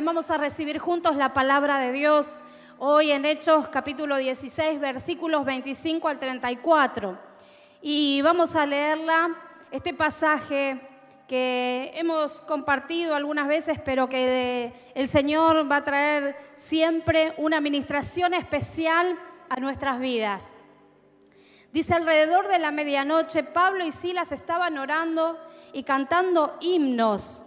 vamos a recibir juntos la palabra de Dios hoy en Hechos capítulo 16, versículos 25 al 34. Y vamos a leerla, este pasaje que hemos compartido algunas veces, pero que el Señor va a traer siempre una ministración especial a nuestras vidas. Dice: alrededor de la medianoche, Pablo y Silas estaban orando y cantando himnos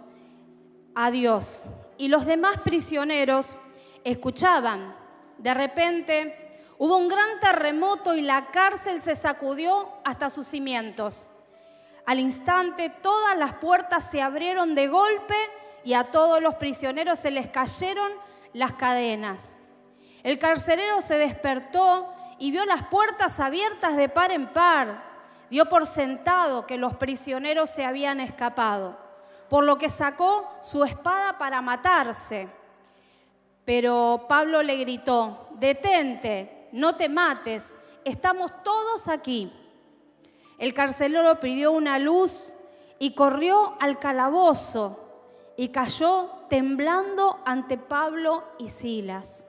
a Dios, y los demás prisioneros escuchaban. De repente hubo un gran terremoto y la cárcel se sacudió hasta sus cimientos. Al instante todas las puertas se abrieron de golpe y a todos los prisioneros se les cayeron las cadenas. El carcelero se despertó y vio las puertas abiertas de par en par. Dio por sentado que los prisioneros se habían escapado, por lo que sacó su espada para matarse. Pero Pablo le gritó: detente, no te mates, estamos todos aquí. El carcelero pidió una luz y corrió al calabozo y cayó temblando ante Pablo y Silas.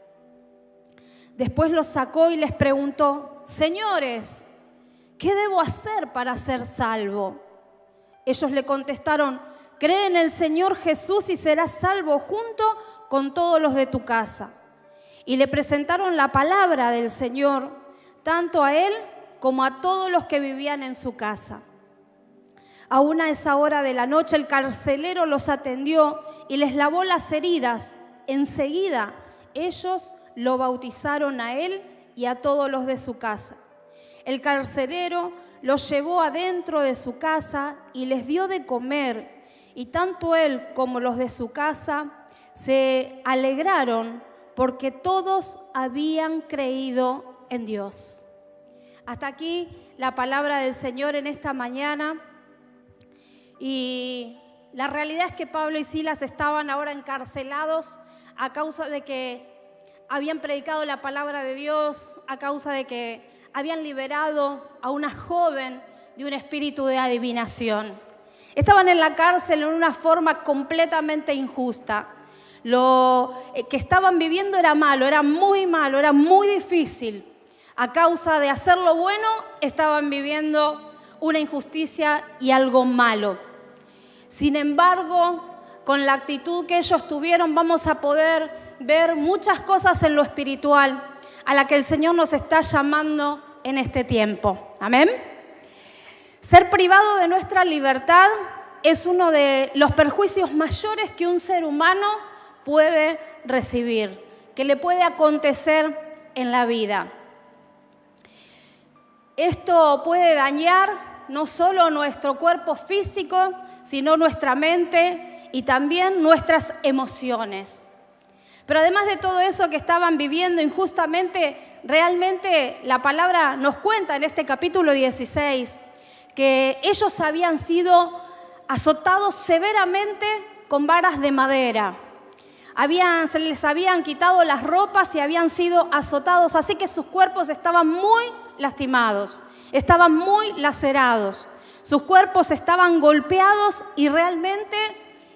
Después los sacó y les preguntó: señores, ¿qué debo hacer para ser salvo? Ellos le contestaron: cree en el Señor Jesús y serás salvo junto con todos los de tu casa. Y le presentaron la palabra del Señor, tanto a él como a todos los que vivían en su casa. Aún a esa hora de la noche el carcelero los atendió y les lavó las heridas. Enseguida ellos lo bautizaron a él y a todos los de su casa. El carcelero los llevó adentro de su casa y les dio de comer, y tanto él como los de su casa se alegraron porque todos habían creído en Dios. Hasta aquí la palabra del Señor en esta mañana. Y la realidad es que Pablo y Silas estaban ahora encarcelados a causa de que habían predicado la palabra de Dios, a causa de que habían liberado a una joven de un espíritu de adivinación. Estaban en la cárcel en una forma completamente injusta. Lo que estaban viviendo era malo, era muy difícil. A causa de hacer lo bueno, estaban viviendo una injusticia y algo malo. Sin embargo, con la actitud que ellos tuvieron, vamos a poder ver muchas cosas en lo espiritual a la que el Señor nos está llamando en este tiempo. Amén. Ser privado de nuestra libertad es uno de los perjuicios mayores que un ser humano puede recibir, que le puede acontecer en la vida. Esto puede dañar no solo nuestro cuerpo físico, sino nuestra mente y también nuestras emociones. Pero además de todo eso que estaban viviendo injustamente, realmente la palabra nos cuenta en este capítulo 16 que ellos habían sido azotados severamente con varas de madera. Se les habían quitado las ropas y habían sido azotados, así que sus cuerpos estaban muy lastimados, estaban muy lacerados. Sus cuerpos estaban golpeados y realmente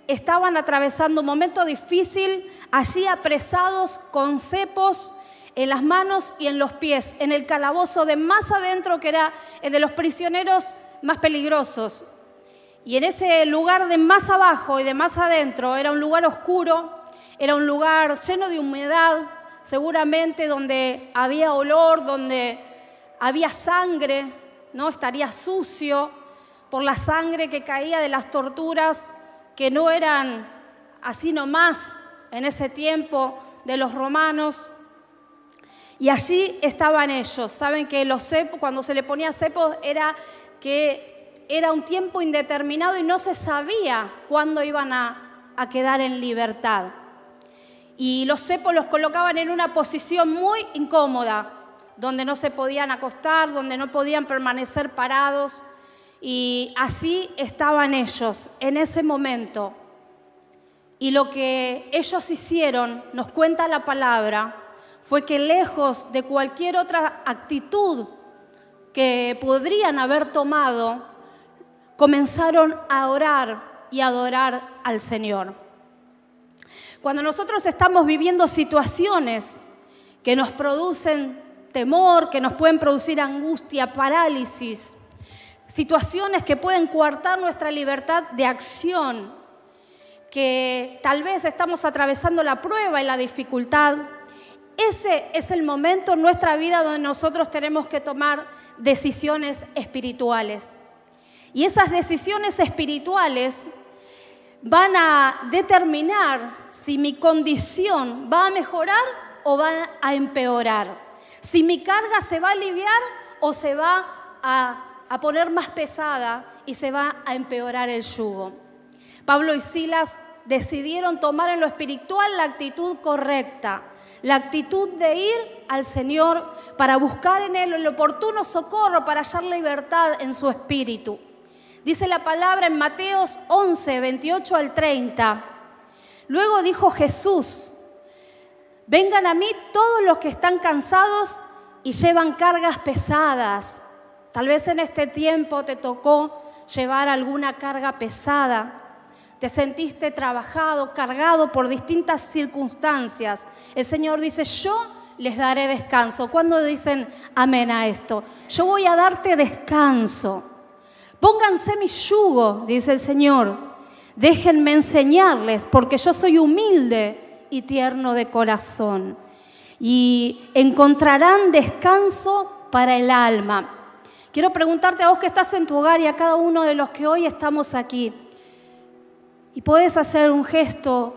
estaban atravesando un momento difícil, allí apresados con cepos en las manos y en los pies, en el calabozo de más adentro, que era el de los prisioneros más peligrosos. Y en ese lugar de más abajo y de más adentro era un lugar oscuro, era un lugar lleno de humedad, seguramente donde había olor, donde había sangre, ¿no? Estaría sucio por la sangre que caía de las torturas, que no eran así nomás en ese tiempo de los romanos. Y allí estaban ellos. Saben que los cepos, cuando se le ponía cepos, era que era un tiempo indeterminado y no se sabía cuándo iban a quedar en libertad. Y los cepos los colocaban en una posición muy incómoda, donde no se podían acostar, donde no podían permanecer parados. Y así estaban ellos en ese momento. Y lo que ellos hicieron, nos cuenta la palabra, fue que lejos de cualquier otra actitud que podrían haber tomado, comenzaron a orar y adorar al Señor. Cuando nosotros estamos viviendo situaciones que nos producen temor, que nos pueden producir angustia, parálisis, situaciones que pueden coartar nuestra libertad de acción, que tal vez estamos atravesando la prueba y la dificultad, ese es el momento en nuestra vida donde nosotros tenemos que tomar decisiones espirituales. Y esas decisiones espirituales van a determinar si mi condición va a mejorar o va a empeorar. Si mi carga se va a aliviar o se va a poner más pesada y se va a empeorar el yugo. Pablo y Silas decidieron tomar en lo espiritual la actitud correcta, la actitud de ir al Señor para buscar en Él el oportuno socorro, para hallar libertad en su espíritu. Dice la palabra en Mateos 11, 28 al 30. Luego dijo Jesús: vengan a mí todos los que están cansados y llevan cargas pesadas. Tal vez en este tiempo te tocó llevar alguna carga pesada. Te sentiste trabajado, cargado por distintas circunstancias. El Señor dice: yo les daré descanso. ¿Cuándo dicen amén a esto? Yo voy a darte descanso. Pónganse mi yugo, dice el Señor. Déjenme enseñarles, porque yo soy humilde y tierno de corazón. Y encontrarán descanso para el alma. Quiero preguntarte a vos que estás en tu hogar y a cada uno de los que hoy estamos aquí. Y podés hacer un gesto.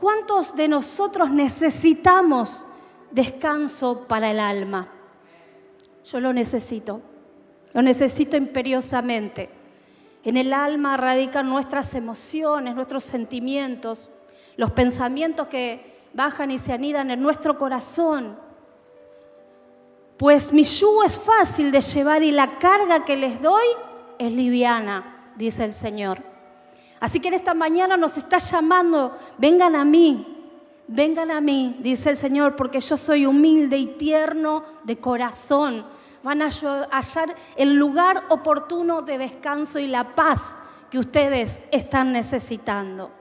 ¿Cuántos de nosotros necesitamos descanso para el alma? Yo lo necesito imperiosamente. En el alma radican nuestras emociones, nuestros sentimientos, los pensamientos que bajan y se anidan en nuestro corazón. Pues mi yugo es fácil de llevar y la carga que les doy es liviana, dice el Señor. Así que en esta mañana nos está llamando: vengan a mí, dice el Señor, porque yo soy humilde y tierno de corazón. Van a hallar el lugar oportuno de descanso y la paz que ustedes están necesitando.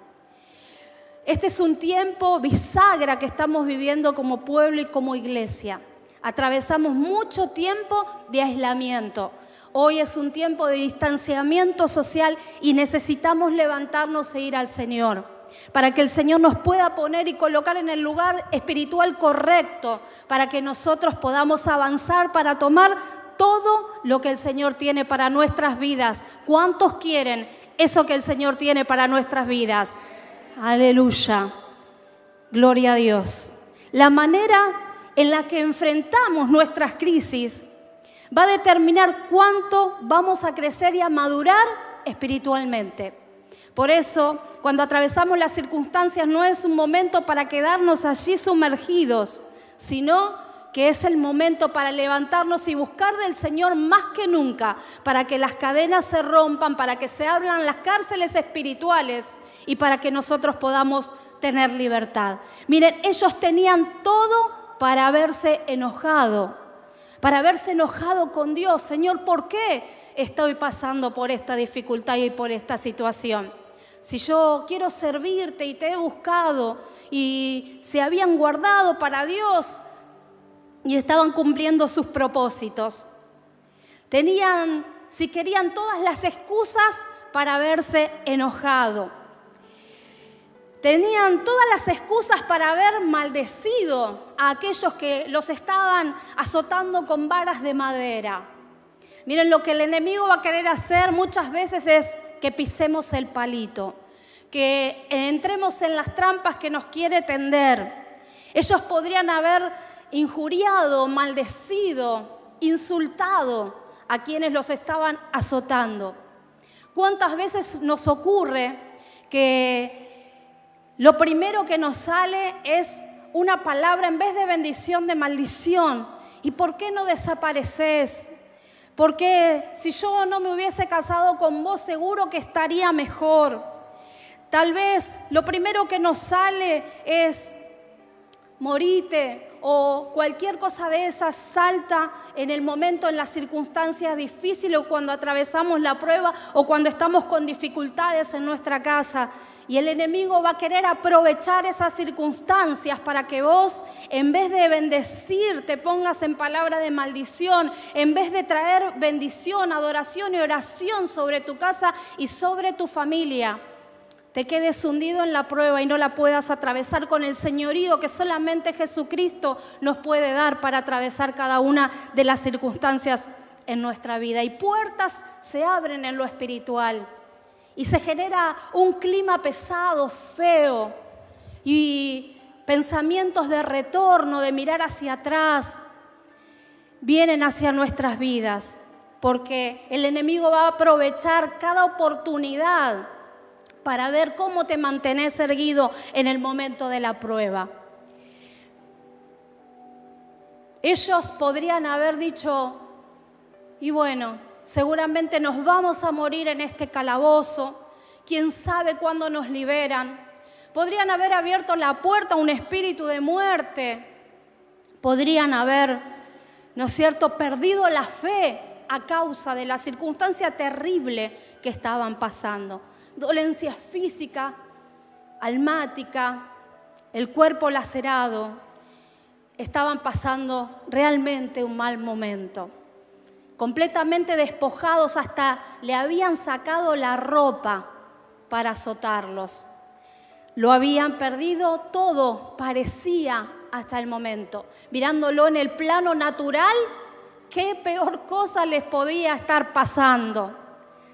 Este es un tiempo bisagra que estamos viviendo como pueblo y como iglesia. Atravesamos mucho tiempo de aislamiento. Hoy es un tiempo de distanciamiento social y necesitamos levantarnos e ir al Señor para que el Señor nos pueda poner y colocar en el lugar espiritual correcto, para que nosotros podamos avanzar para tomar todo lo que el Señor tiene para nuestras vidas. ¿Cuántos quieren eso que el Señor tiene para nuestras vidas? Aleluya. Gloria a Dios. La manera en la que enfrentamos nuestras crisis va a determinar cuánto vamos a crecer y a madurar espiritualmente. Por eso, cuando atravesamos las circunstancias, no es un momento para quedarnos allí sumergidos, sino que es el momento para levantarnos y buscar del Señor más que nunca, para que las cadenas se rompan, para que se abran las cárceles espirituales y para que nosotros podamos tener libertad. Miren, ellos tenían todo para haberse enojado con Dios. Señor, ¿por qué estoy pasando por esta dificultad y por esta situación? Si yo quiero servirte y te he buscado, y se habían guardado para Dios y estaban cumpliendo sus propósitos. Tenían, si querían, todas las excusas para haberse enojado. Tenían todas las excusas para haber maldecido a aquellos que los estaban azotando con varas de madera. Miren, lo que el enemigo va a querer hacer muchas veces es que pisemos el palito, que entremos en las trampas que nos quiere tender. Ellos podrían haber injuriado, maldecido, insultado a quienes los estaban azotando. ¿Cuántas veces nos ocurre que lo primero que nos sale es una palabra en vez de bendición, de maldición? ¿Y por qué no desapareces? Porque si yo no me hubiese casado con vos, seguro que estaría mejor. Tal vez lo primero que nos sale es: morite, o cualquier cosa de esas salta en el momento, en las circunstancias difíciles, o cuando atravesamos la prueba, o cuando estamos con dificultades en nuestra casa. Y el enemigo va a querer aprovechar esas circunstancias para que vos, en vez de bendecir, te pongas en palabra de maldición, en vez de traer bendición, adoración y oración sobre tu casa y sobre tu familia, te quedes hundido en la prueba y no la puedas atravesar con el señorío que solamente Jesucristo nos puede dar para atravesar cada una de las circunstancias en nuestra vida. Y puertas se abren en lo espiritual y se genera un clima pesado, feo, y pensamientos de retorno, de mirar hacia atrás, vienen hacia nuestras vidas, porque el enemigo va a aprovechar cada oportunidad para ver cómo te mantienes erguido en el momento de la prueba. Ellos podrían haber dicho, y bueno, seguramente nos vamos a morir en este calabozo, quién sabe cuándo nos liberan. Podrían haber abierto la puerta a un espíritu de muerte. Podrían haber, ¿no es cierto?, perdido la fe a causa de la circunstancia terrible que estaban pasando. Dolencia física, almática, el cuerpo lacerado, estaban pasando realmente un mal momento. Completamente despojados, hasta le habían sacado la ropa para azotarlos. Lo habían perdido todo, parecía hasta el momento. Mirándolo en el plano natural, qué peor cosa les podía estar pasando.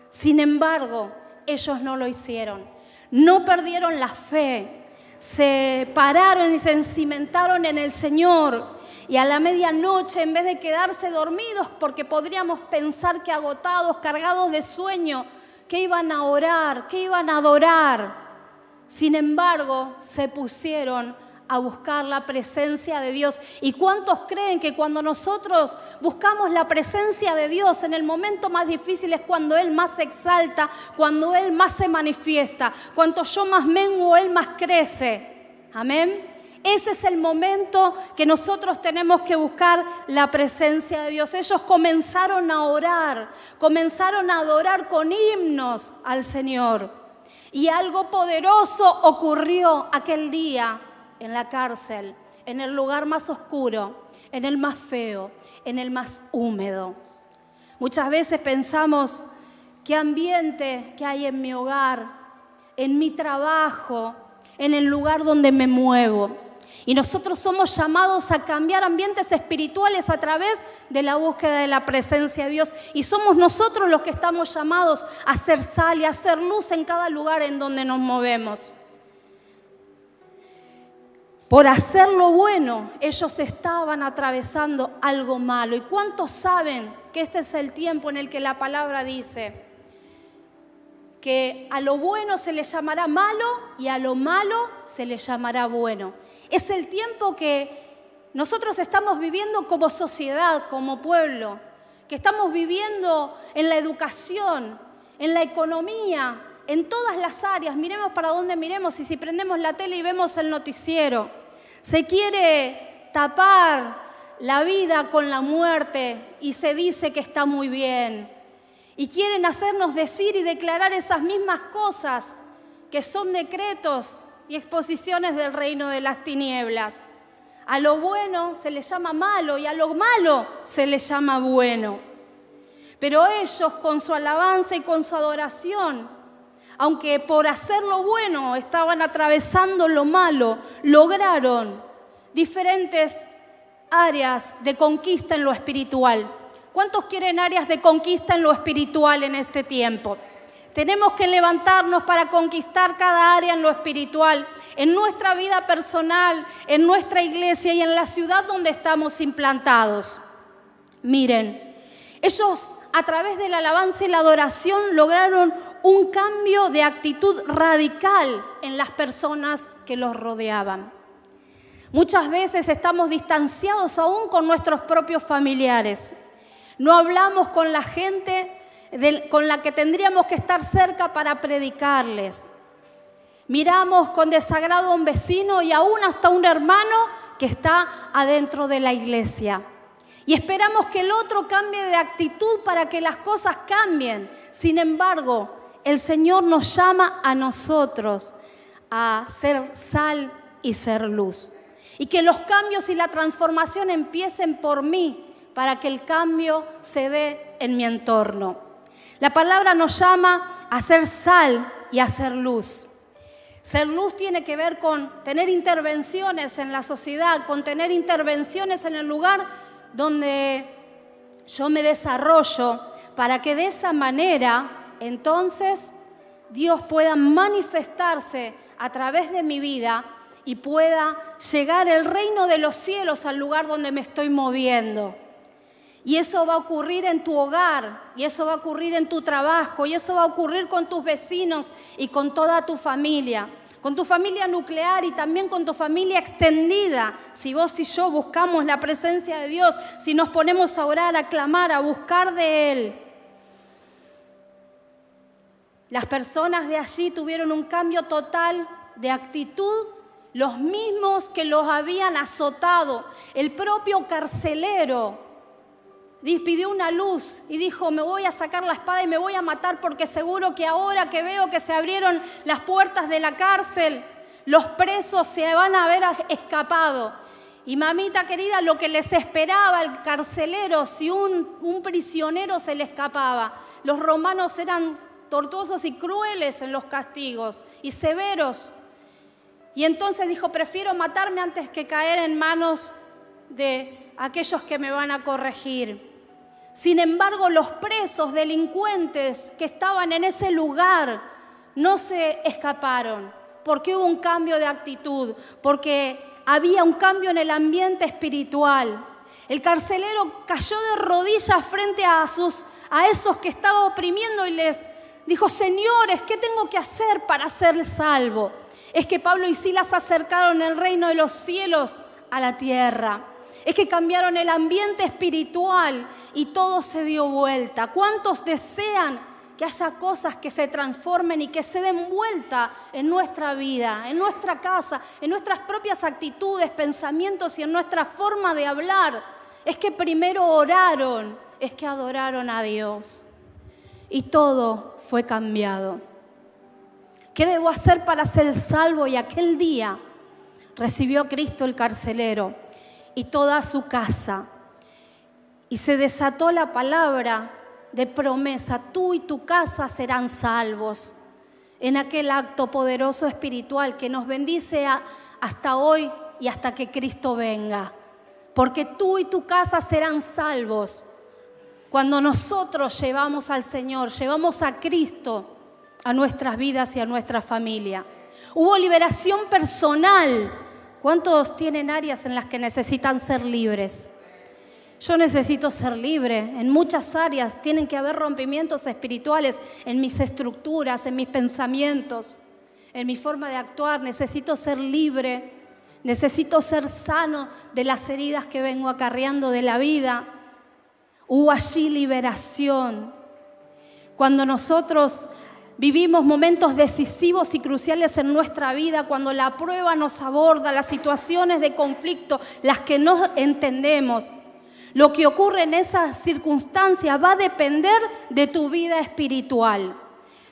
Sin embargo, ellos no lo hicieron, no perdieron la fe, se pararon y se encimentaron en el Señor. Y a la medianoche, en vez de quedarse dormidos, porque podríamos pensar que agotados, cargados de sueño, que iban a orar, que iban a adorar, sin embargo, se pusieron a buscar la presencia de Dios. ¿Y cuántos creen que cuando nosotros buscamos la presencia de Dios en el momento más difícil es cuando Él más se exalta, cuando Él más se manifiesta, cuanto yo más menguo, Él más crece? Amén. Ese es el momento que nosotros tenemos que buscar la presencia de Dios. Ellos comenzaron a orar, comenzaron a adorar con himnos al Señor. Y algo poderoso ocurrió aquel día en la cárcel, en el lugar más oscuro, en el más feo, en el más húmedo. Muchas veces pensamos, ¿qué ambiente que hay en mi hogar, en mi trabajo, en el lugar donde me muevo? Y nosotros somos llamados a cambiar ambientes espirituales a través de la búsqueda de la presencia de Dios. Y somos nosotros los que estamos llamados a hacer sal y a hacer luz en cada lugar en donde nos movemos. Por hacer lo bueno, ellos estaban atravesando algo malo. ¿Y cuántos saben que este es el tiempo en el que la palabra dice que a lo bueno se le llamará malo y a lo malo se le llamará bueno? Es el tiempo que nosotros estamos viviendo como sociedad, como pueblo, que estamos viviendo en la educación, en la economía, en todas las áreas. Miremos para dónde miremos y si prendemos la tele y vemos el noticiero. Se quiere tapar la vida con la muerte y se dice que está muy bien. Y quieren hacernos decir y declarar esas mismas cosas que son decretos y exposiciones del reino de las tinieblas. A lo bueno se le llama malo y a lo malo se le llama bueno. Pero ellos con su alabanza y con su adoración, aunque por hacer lo bueno estaban atravesando lo malo, lograron diferentes áreas de conquista en lo espiritual. ¿Cuántos quieren áreas de conquista en lo espiritual en este tiempo? Tenemos que levantarnos para conquistar cada área en lo espiritual, en nuestra vida personal, en nuestra iglesia y en la ciudad donde estamos implantados. Miren, ellos a través de la alabanza y la adoración lograron un cambio de actitud radical en las personas que los rodeaban. Muchas veces estamos distanciados aún con nuestros propios familiares. No hablamos con la gente con la que tendríamos que estar cerca para predicarles. Miramos con desagrado a un vecino y aún hasta un hermano que está adentro de la iglesia. Y esperamos que el otro cambie de actitud para que las cosas cambien. Sin embargo, el Señor nos llama a nosotros a ser sal y ser luz. Y que los cambios y la transformación empiecen por mí para que el cambio se dé en mi entorno. La palabra nos llama a ser sal y a ser luz. Ser luz tiene que ver con tener intervenciones en la sociedad, con tener intervenciones en el lugar donde yo me desarrollo, para que de esa manera entonces Dios pueda manifestarse a través de mi vida y pueda llegar el reino de los cielos al lugar donde me estoy moviendo. Y eso va a ocurrir en tu hogar, y eso va a ocurrir en tu trabajo, y eso va a ocurrir con tus vecinos y con toda tu familia nuclear y también con tu familia extendida. Si vos y yo buscamos la presencia de Dios, si nos ponemos a orar, a clamar, a buscar de Él. Las personas de allí tuvieron un cambio total de actitud, los mismos que los habían azotado. El propio carcelero pidió una luz y dijo: me voy a sacar la espada y me voy a matar, porque seguro que ahora que veo que se abrieron las puertas de la cárcel, los presos se van a haber escapado. Y mamita querida, lo que les esperaba al carcelero si un prisionero se le escapaba. Los romanos eran tortuosos y crueles en los castigos y severos. Y entonces dijo: prefiero matarme antes que caer en manos de aquellos que me van a corregir. Sin embargo, los presos delincuentes que estaban en ese lugar no se escaparon, porque hubo un cambio de actitud, porque había un cambio en el ambiente espiritual. El carcelero cayó de rodillas frente a esos que estaba oprimiendo y les dijo: señores, ¿qué tengo que hacer para ser salvo? Es que Pablo y Silas acercaron el reino de los cielos a la tierra. Es que cambiaron el ambiente espiritual y todo se dio vuelta. ¿Cuántos desean que haya cosas que se transformen y que se den vuelta en nuestra vida, en nuestra casa, en nuestras propias actitudes, pensamientos y en nuestra forma de hablar? Es que primero oraron, es que adoraron a Dios y todo fue cambiado. ¿Qué debo hacer para ser salvo? Y aquel día recibió a Cristo el carcelero y toda su casa. Y se desató la palabra de promesa: tú y tu casa serán salvos. En aquel acto poderoso espiritual que nos bendice hasta hoy y hasta que Cristo venga. Porque tú y tu casa serán salvos cuando nosotros llevamos al Señor, llevamos a Cristo a nuestras vidas y a nuestra familia. Hubo liberación personal. ¿Cuántos tienen áreas en las que necesitan ser libres? Yo necesito ser libre. En muchas áreas tienen que haber rompimientos espirituales en mis estructuras, en mis pensamientos, en mi forma de actuar. Necesito ser libre. Necesito ser sano de las heridas que vengo acarreando de la vida. Hubo allí liberación. Cuando nosotros vivimos momentos decisivos y cruciales en nuestra vida, cuando la prueba nos aborda, las situaciones de conflicto, las que no entendemos, lo que ocurre en esas circunstancias va a depender de tu vida espiritual.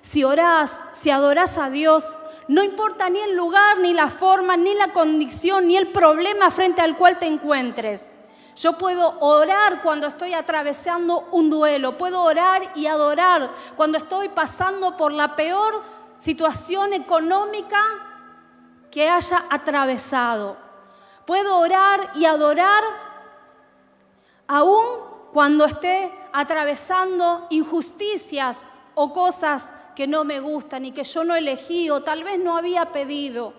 Si orás, si adorás a Dios, no importa ni el lugar, ni la forma, ni la condición, ni el problema frente al cual te encuentres. Yo puedo orar cuando estoy atravesando un duelo, puedo orar y adorar cuando estoy pasando por la peor situación económica que haya atravesado. Puedo orar y adorar aún cuando esté atravesando injusticias o cosas que no me gustan y que yo no elegí o tal vez no había pedido.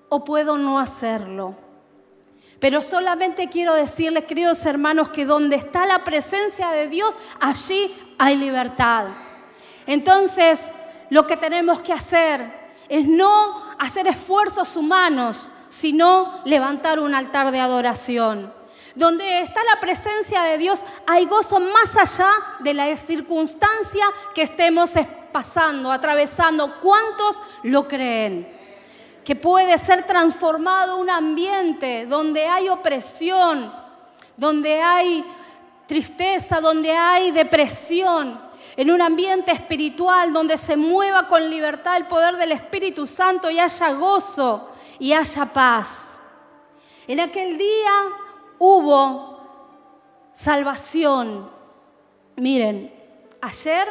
O puedo no hacerlo. Pero solamente quiero decirles, queridos hermanos, que donde está la presencia de Dios, allí hay libertad. Entonces, lo que tenemos que hacer es no hacer esfuerzos humanos, sino levantar un altar de adoración. Donde está la presencia de Dios, hay gozo más allá de la circunstancia que estemos pasando, atravesando. ¿Cuántos lo creen? que puede ser transformado un ambiente donde hay opresión, donde hay tristeza, donde hay depresión, en un ambiente espiritual donde se mueva con libertad el poder del Espíritu Santo y haya gozo y haya paz. En aquel día hubo salvación. Miren, ayer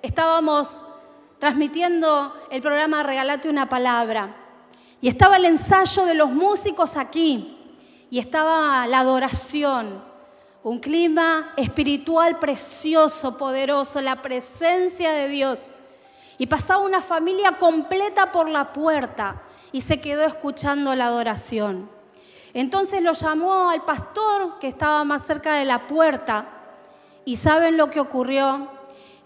estábamos transmitiendo el programa Regalate una Palabra y estaba el ensayo de los músicos aquí y estaba la adoración, un clima espiritual precioso, poderoso, la presencia de Dios. Y pasaba una familia completa por la puerta y se quedó escuchando la adoración. Entonces lo llamó al pastor que estaba más cerca de la puerta y ¿saben lo que ocurrió?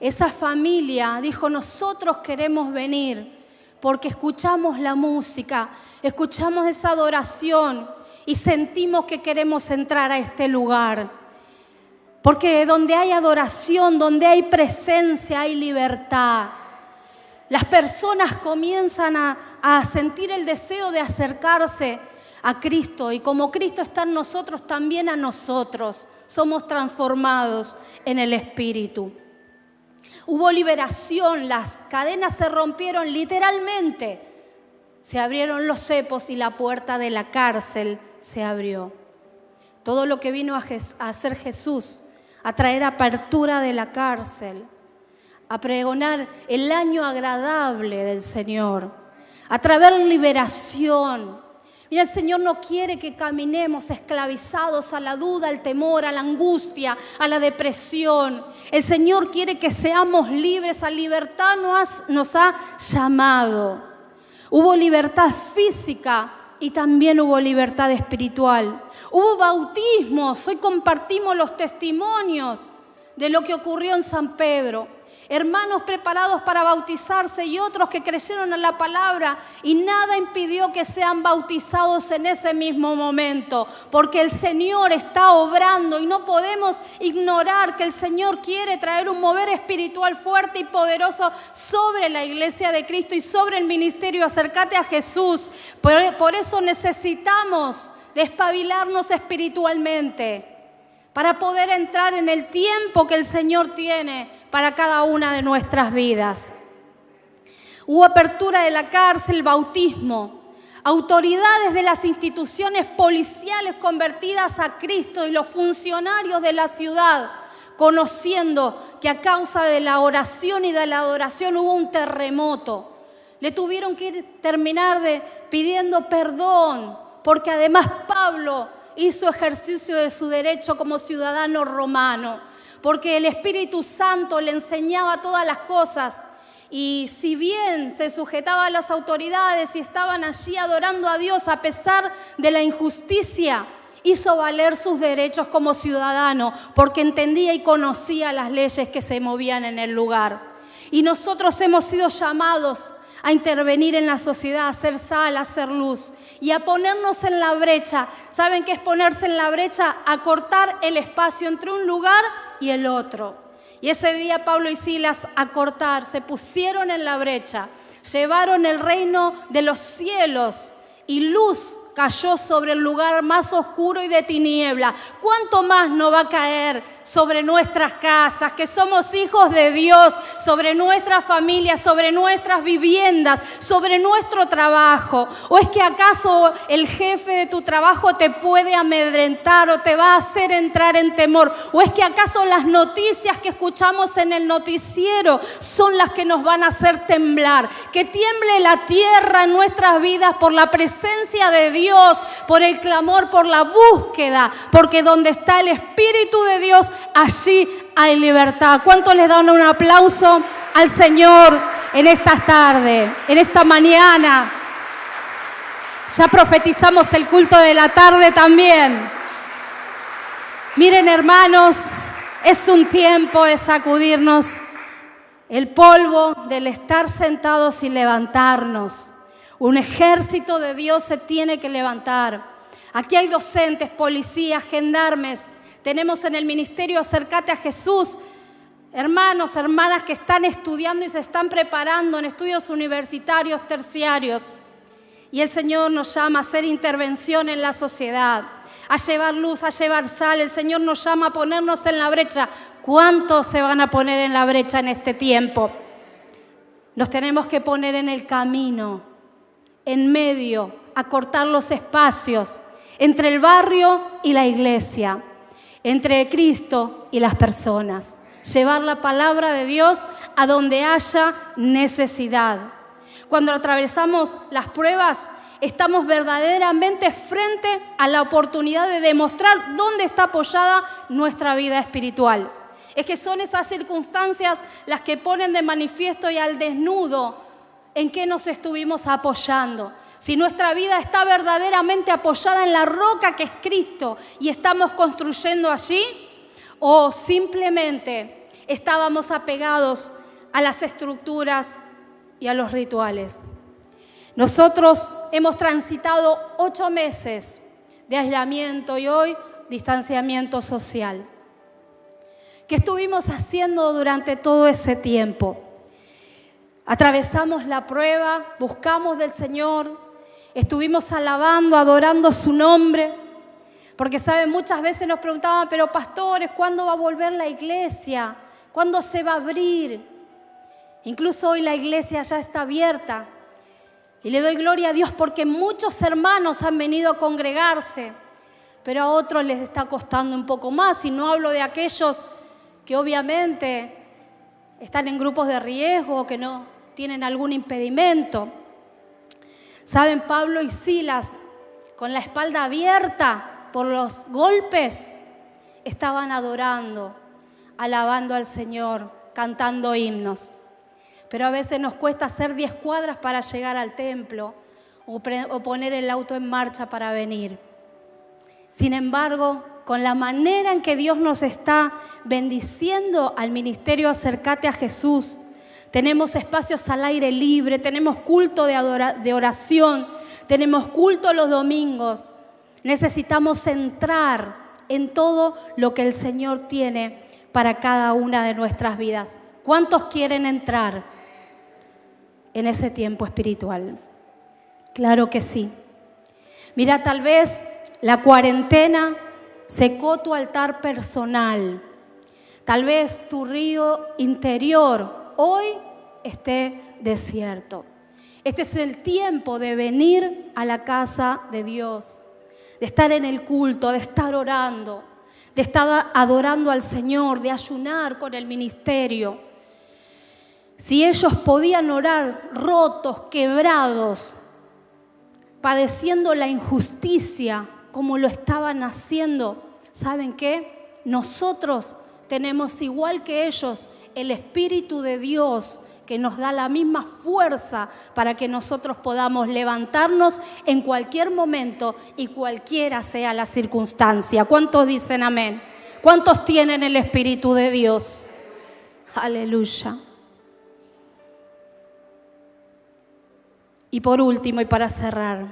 Esa familia dijo: nosotros queremos venir porque escuchamos la música, escuchamos esa adoración y sentimos que queremos entrar a este lugar. Porque donde hay adoración, donde hay presencia, hay libertad. Las personas comienzan a sentir el deseo de acercarse a Cristo y como Cristo está en nosotros, también a nosotros somos transformados en el Espíritu. Hubo liberación, las cadenas se rompieron literalmente, se abrieron los cepos y la puerta de la cárcel se abrió. Todo lo que vino a hacer Jesús, a traer apertura de la cárcel, a pregonar el año agradable del Señor, a traer liberación. Mira, el Señor no quiere que caminemos esclavizados a la duda, al temor, a la angustia, a la depresión. El Señor quiere que seamos libres, a libertad nos ha llamado. Hubo libertad física y también hubo libertad espiritual. Hubo bautismos, hoy compartimos los testimonios de lo que ocurrió en San Pedro. Hermanos preparados para bautizarse y otros que creyeron en la palabra y nada impidió que sean bautizados en ese mismo momento, porque el Señor está obrando y no podemos ignorar que el Señor quiere traer un mover espiritual fuerte y poderoso sobre la iglesia de Cristo y sobre el ministerio. Acércate a Jesús. Por eso necesitamos despabilarnos espiritualmente, para poder entrar en el tiempo que el Señor tiene para cada una de nuestras vidas. Hubo apertura de la cárcel, bautismo, autoridades de las instituciones policiales convertidas a Cristo y los funcionarios de la ciudad, conociendo que a causa de la oración y de la adoración hubo un terremoto. Le tuvieron que terminar pidiendo perdón, porque además Pablo hizo ejercicio de su derecho como ciudadano romano, porque el Espíritu Santo le enseñaba todas las cosas. Y si bien se sujetaba a las autoridades y estaban allí adorando a Dios a pesar de la injusticia, hizo valer sus derechos como ciudadano, porque entendía y conocía las leyes que se movían en el lugar. Y nosotros hemos sido llamados a intervenir en la sociedad, a ser sal, a ser luz y a ponernos en la brecha. ¿Saben qué es ponerse en la brecha? A cortar el espacio entre un lugar y el otro. Y ese día Pablo y Silas se pusieron en la brecha, llevaron el reino de los cielos y luz cayó sobre el lugar más oscuro y de tiniebla. ¿Cuánto más no va a caer sobre nuestras casas, que somos hijos de Dios, sobre nuestras familias, sobre nuestras viviendas, sobre nuestro trabajo? ¿O es que acaso el jefe de tu trabajo te puede amedrentar o te va a hacer entrar en temor? ¿O es que acaso las noticias que escuchamos en el noticiero son las que nos van a hacer temblar? Que tiemble la tierra en nuestras vidas por la presencia de Dios, por el clamor, por la búsqueda, porque donde está el Espíritu de Dios, allí hay libertad. ¿Cuántos les dan un aplauso al Señor en esta tarde, en esta mañana? Ya profetizamos el culto de la tarde también. Miren, hermanos, es un tiempo de sacudirnos el polvo del estar sentados y levantarnos. Un ejército de Dios se tiene que levantar. Aquí hay docentes, policías, gendarmes. Tenemos en el ministerio Acércate a Jesús hermanos, hermanas que están estudiando y se están preparando en estudios universitarios, terciarios. Y el Señor nos llama a hacer intervención en la sociedad, a llevar luz, a llevar sal. El Señor nos llama a ponernos en la brecha. ¿Cuántos se van a poner en la brecha en este tiempo? Nos tenemos que poner en el camino, en medio, a cortar los espacios entre el barrio y la iglesia, entre Cristo y las personas. Llevar la palabra de Dios a donde haya necesidad. Cuando atravesamos las pruebas, estamos verdaderamente frente a la oportunidad de demostrar dónde está apoyada nuestra vida espiritual. Es que son esas circunstancias las que ponen de manifiesto y al desnudo en qué nos estuvimos apoyando. Si nuestra vida está verdaderamente apoyada en la roca que es Cristo y estamos construyendo allí, o simplemente estábamos apegados a las estructuras y a los rituales. Nosotros hemos transitado 8 meses de aislamiento y hoy distanciamiento social. ¿Qué estuvimos haciendo durante todo ese tiempo? Atravesamos la prueba, buscamos del Señor, estuvimos alabando, adorando su nombre, porque saben, muchas veces nos preguntaban, pero pastores, ¿cuándo va a volver la iglesia? ¿Cuándo se va a abrir? Incluso hoy la iglesia ya está abierta y le doy gloria a Dios porque muchos hermanos han venido a congregarse, pero a otros les está costando un poco más, y no hablo de aquellos que obviamente están en grupos de riesgo o que no tienen algún impedimento. Saben, Pablo y Silas, con la espalda abierta por los golpes, estaban adorando, alabando al Señor, cantando himnos. Pero a veces nos cuesta hacer 10 cuadras para llegar al templo o poner el auto en marcha para venir. Sin embargo, con la manera en que Dios nos está bendiciendo al ministerio Acércate a Jesús, tenemos espacios al aire libre, tenemos culto de oración, tenemos culto los domingos. Necesitamos entrar en todo lo que el Señor tiene para cada una de nuestras vidas. ¿Cuántos quieren entrar en ese tiempo espiritual? Claro que sí. Mira, tal vez la cuarentena secó tu altar personal. Tal vez tu río interior hoy esté desierto. Este es el tiempo de venir a la casa de Dios, de estar en el culto, de estar orando, de estar adorando al Señor, de ayunar con el ministerio. Si ellos podían orar rotos, quebrados, padeciendo la injusticia como lo estaban haciendo, ¿saben qué? Nosotros tenemos, igual que ellos, el Espíritu de Dios que nos da la misma fuerza para que nosotros podamos levantarnos en cualquier momento y cualquiera sea la circunstancia. ¿Cuántos dicen amén? ¿Cuántos tienen el Espíritu de Dios? Aleluya. Y por último, y para cerrar,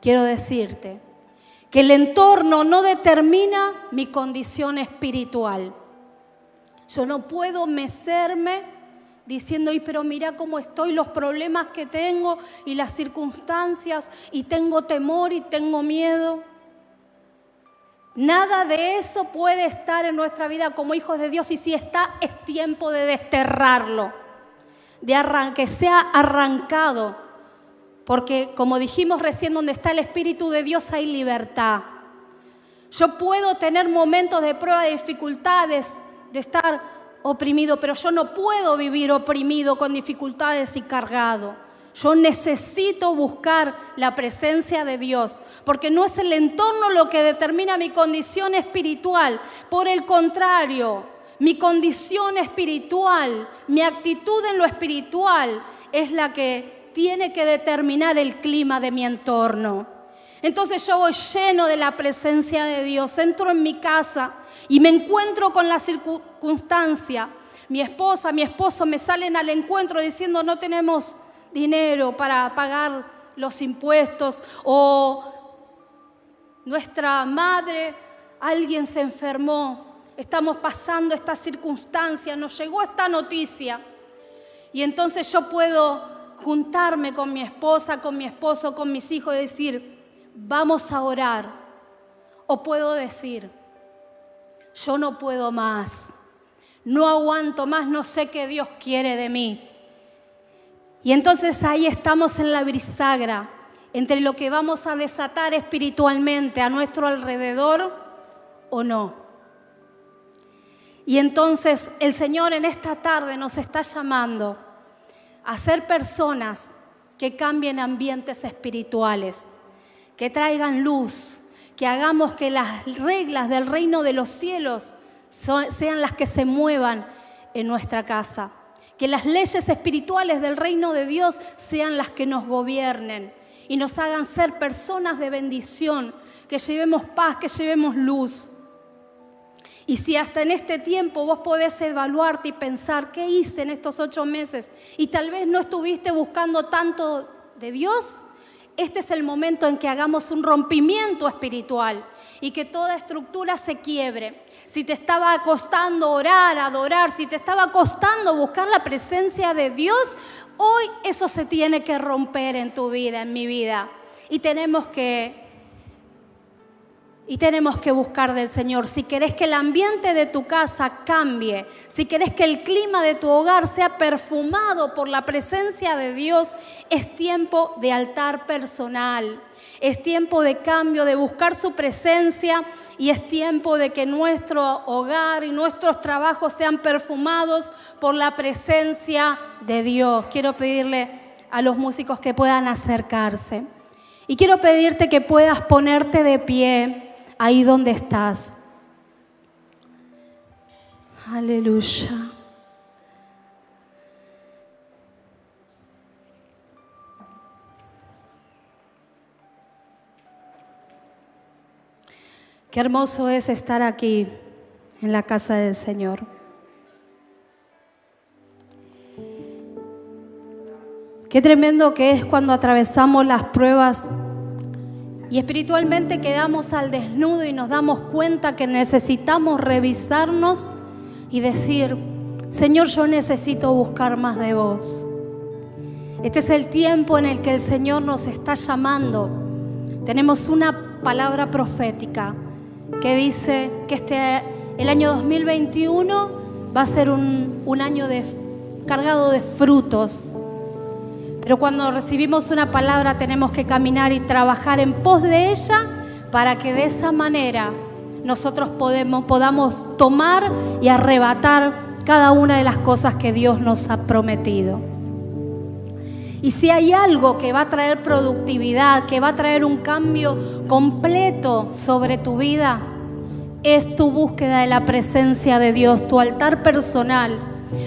quiero decirte que el entorno no determina mi condición espiritual. Yo no puedo mecerme diciendo, pero mira cómo estoy, los problemas que tengo y las circunstancias, y tengo temor y tengo miedo. Nada de eso puede estar en nuestra vida como hijos de Dios, y si está, es tiempo de desterrarlo, que sea arrancado. Porque, como dijimos recién, donde está el Espíritu de Dios hay libertad. Yo puedo tener momentos de prueba, de dificultades, de estar oprimido, pero yo no puedo vivir oprimido, con dificultades y cargado. Yo necesito buscar la presencia de Dios, porque no es el entorno lo que determina mi condición espiritual. Por el contrario, mi condición espiritual, mi actitud en lo espiritual es la que tiene que determinar el clima de mi entorno. Entonces yo voy lleno de la presencia de Dios, entro en mi casa y me encuentro con la circunstancia. Mi esposa, mi esposo me salen al encuentro diciendo no tenemos dinero para pagar los impuestos, o nuestra madre, alguien se enfermó, estamos pasando esta circunstancia, nos llegó esta noticia. Y entonces yo puedo juntarme con mi esposa, con mi esposo, con mis hijos y decir, vamos a orar. O puedo decir, yo no puedo más, no aguanto más, no sé qué Dios quiere de mí. Y entonces ahí estamos en la bisagra entre lo que vamos a desatar espiritualmente a nuestro alrededor o no. Y entonces el Señor en esta tarde nos está llamando a ser personas que cambien ambientes espirituales, que traigan luz, que hagamos que las reglas del reino de los cielos sean las que se muevan en nuestra casa. Que las leyes espirituales del reino de Dios sean las que nos gobiernen y nos hagan ser personas de bendición, que llevemos paz, que llevemos luz. Y si hasta en este tiempo vos podés evaluarte y pensar, ¿qué hice en estos 8 meses? Y tal vez no estuviste buscando tanto de Dios, este es el momento en que hagamos un rompimiento espiritual y que toda estructura se quiebre. Si te estaba costando orar, adorar, si te estaba costando buscar la presencia de Dios, hoy eso se tiene que romper en tu vida, en mi vida. Y tenemos que buscar del Señor. Si querés que el ambiente de tu casa cambie, si querés que el clima de tu hogar sea perfumado por la presencia de Dios, es tiempo de altar personal, es tiempo de cambio, de buscar su presencia y es tiempo de que nuestro hogar y nuestros trabajos sean perfumados por la presencia de Dios. Quiero pedirle a los músicos que puedan acercarse y quiero pedirte que puedas ponerte de pie ahí donde estás. Aleluya. Qué hermoso es estar aquí en la casa del Señor. Qué tremendo que es cuando atravesamos las pruebas y espiritualmente quedamos al desnudo y nos damos cuenta que necesitamos revisarnos y decir, Señor, yo necesito buscar más de vos. Este es el tiempo en el que el Señor nos está llamando. Tenemos una palabra profética que dice que el año 2021 va a ser un año cargado de frutos. Pero cuando recibimos una palabra tenemos que caminar y trabajar en pos de ella para que de esa manera nosotros podamos tomar y arrebatar cada una de las cosas que Dios nos ha prometido. Y si hay algo que va a traer productividad, que va a traer un cambio completo sobre tu vida, es tu búsqueda de la presencia de Dios, tu altar personal.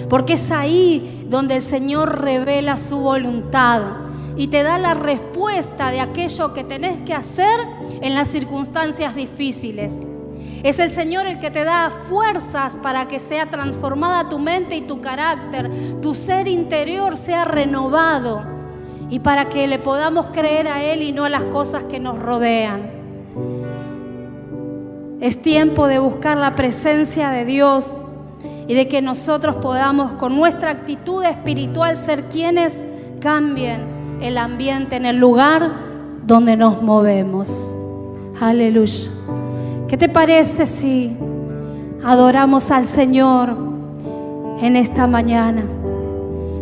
Porque es ahí donde el Señor revela su voluntad y te da la respuesta de aquello que tenés que hacer en las circunstancias difíciles. Es el Señor el que te da fuerzas para que sea transformada tu mente y tu carácter, tu ser interior sea renovado y para que le podamos creer a Él y no a las cosas que nos rodean. Es tiempo de buscar la presencia de Dios y de que nosotros podamos con nuestra actitud espiritual ser quienes cambien el ambiente en el lugar donde nos movemos. Aleluya. ¿Qué te parece si adoramos al Señor en esta mañana?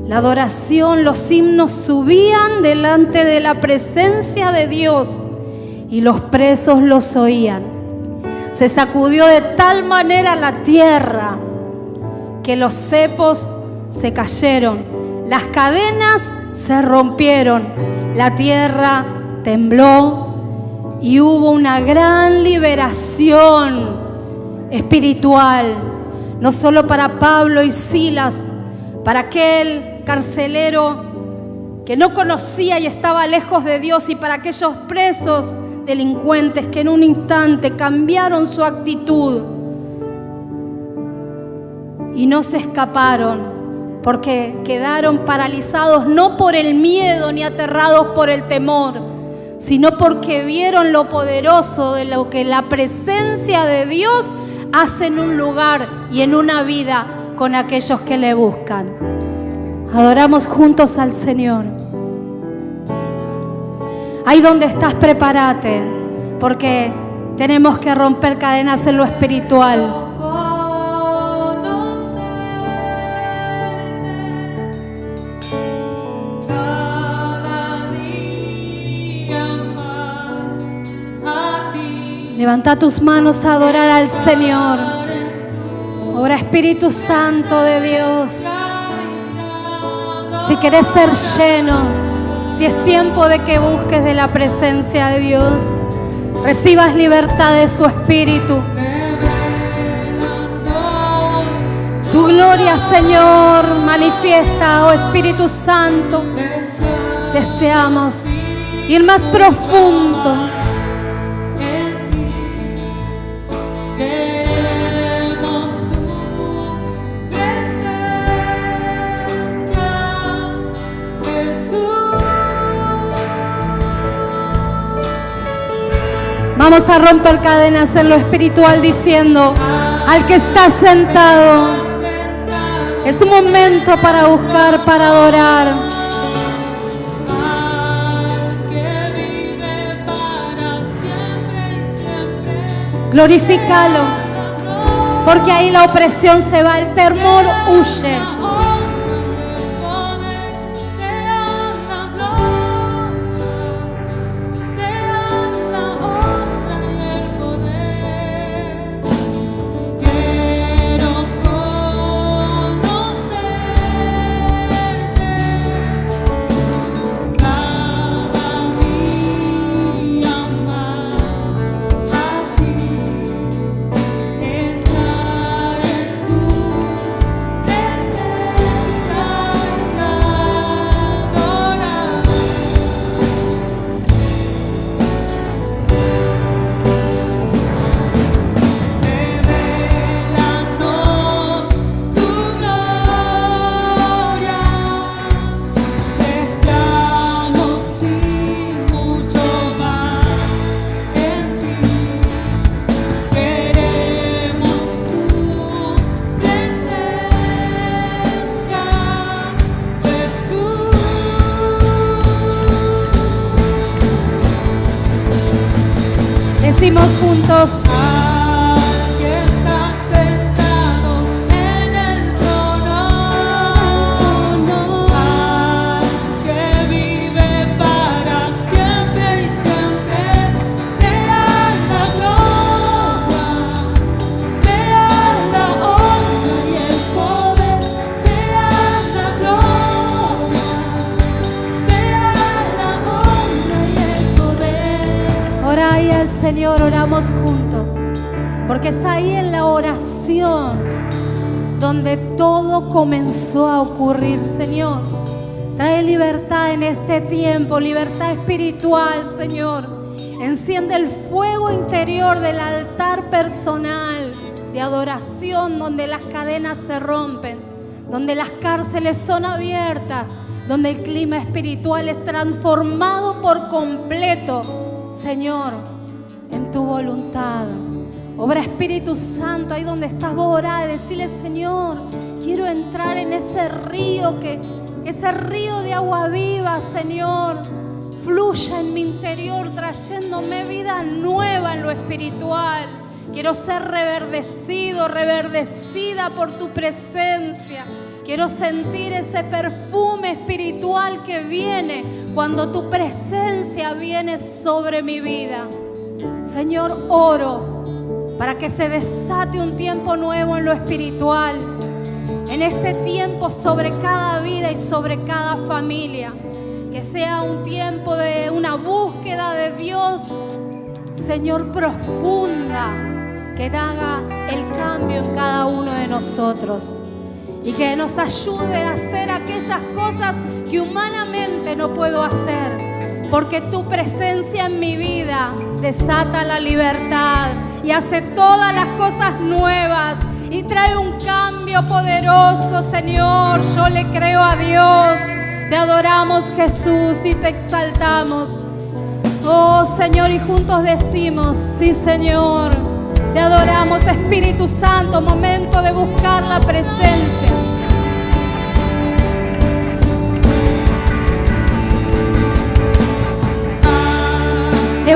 La adoración, los himnos subían delante de la presencia de Dios y los presos los oían. Se sacudió de tal manera la tierra que los cepos se cayeron, las cadenas se rompieron, la tierra tembló y hubo una gran liberación espiritual, no solo para Pablo y Silas, para aquel carcelero que no conocía y estaba lejos de Dios, y para aquellos presos delincuentes que en un instante cambiaron su actitud y no se escaparon, porque quedaron paralizados no por el miedo ni aterrados por el temor, sino porque vieron lo poderoso de lo que la presencia de Dios hace en un lugar y en una vida con aquellos que le buscan. Adoramos juntos al Señor. Ahí donde estás, prepárate, porque tenemos que romper cadenas en lo espiritual. Levanta tus manos a adorar al Señor. Ora, Espíritu Santo de Dios. Si quieres ser lleno, si es tiempo de que busques de la presencia de Dios, recibas libertad de su Espíritu. Tu gloria, Señor, manifiesta, oh Espíritu Santo. Deseamos ir más profundo. Vamos a romper cadenas en lo espiritual diciendo al que está sentado, es un momento para buscar, para adorar. Glorifícalo, porque ahí la opresión se va, el temor huye. Decimos juntos. Aquí está sentado en el trono, al que vive para siempre y siempre. Sea la gloria, sea la honra y el poder. Sea la gloria, sea la honra y el poder. Ora ahí al Señor, oramos juntos, porque es ahí en la oración donde todo comenzó a ocurrir. Señor, trae libertad en este tiempo, libertad espiritual, Señor. Enciende el fuego interior del altar personal de adoración, donde las cadenas se rompen, donde las cárceles son abiertas, donde el clima espiritual es transformado por completo. Señor, en tu voluntad. Obra, Espíritu Santo, ahí donde estás vos, orá y decirle: Señor, quiero entrar en ese río, que ese río de agua viva, Señor, fluya en mi interior, trayéndome vida nueva en lo espiritual. Quiero ser reverdecido, reverdecida por tu presencia. Quiero sentir ese perfume espiritual que viene cuando tu presencia viene sobre mi vida. Señor, oro para que se desate un tiempo nuevo en lo espiritual, en este tiempo sobre cada vida y sobre cada familia. Que sea un tiempo de una búsqueda de Dios, Señor, profunda, que haga el cambio en cada uno de nosotros. Y que nos ayude a hacer aquellas cosas que humanamente no puedo hacer. Porque tu presencia en mi vida desata la libertad y hace todas las cosas nuevas. Y trae un cambio poderoso, Señor. Yo le creo a Dios. Te adoramos, Jesús, y te exaltamos. Oh, Señor, y juntos decimos: sí, Señor. Te adoramos, Espíritu Santo. Momento de buscar la presencia.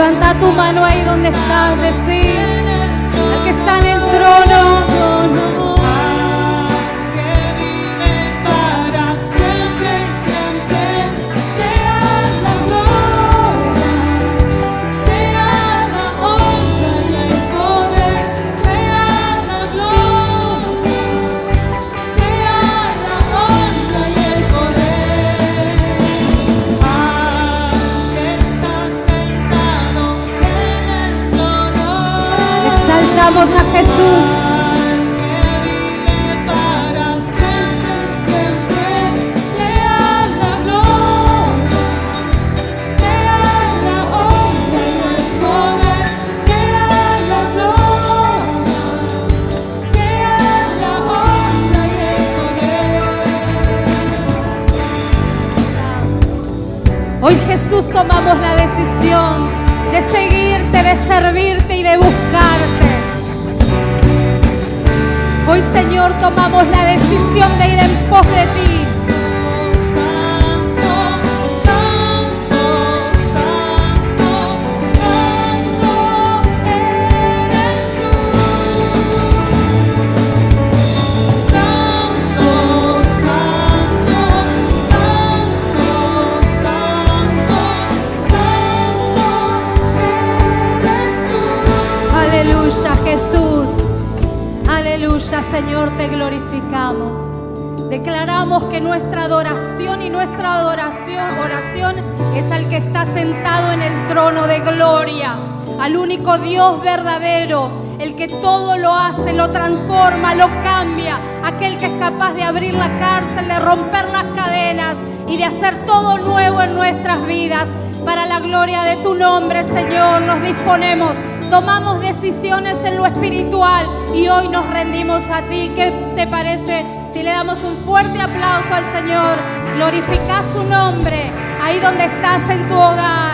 Levanta tu mano ahí donde estás, decí al que está en el trono. Exaltamos a Jesús. Hoy, Jesús, tomamos la decisión de seguirte, de servirte y de buscarte. Hoy, Señor, tomamos la decisión de ir en pos de ti. Aleluya, Jesús. Aleluya, Señor, te glorificamos. Declaramos que nuestra adoración y nuestra oración es al que está sentado en el trono de gloria, al único Dios verdadero, el que todo lo hace, lo transforma, lo cambia, aquel que es capaz de abrir la cárcel, de romper las cadenas y de hacer todo nuevo en nuestras vidas. Para la gloria de tu nombre, Señor, nos disponemos. Tomamos decisiones en lo espiritual y hoy nos rendimos a ti. ¿Qué te parece si le damos un fuerte aplauso al Señor? Glorifica su nombre ahí donde estás en tu hogar.